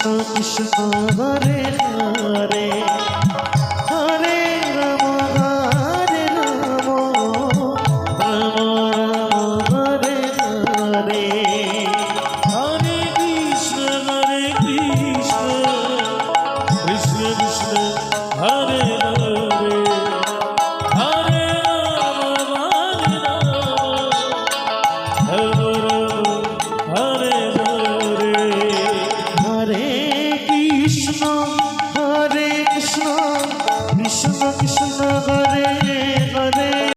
Krishna Hare Hare Hare Ram Ram Ram Hare Hare Hare Krishna Krishna Krishna Hare Hare Hare Ram Hare Hare Hare Krishna Krishna Krishna Hare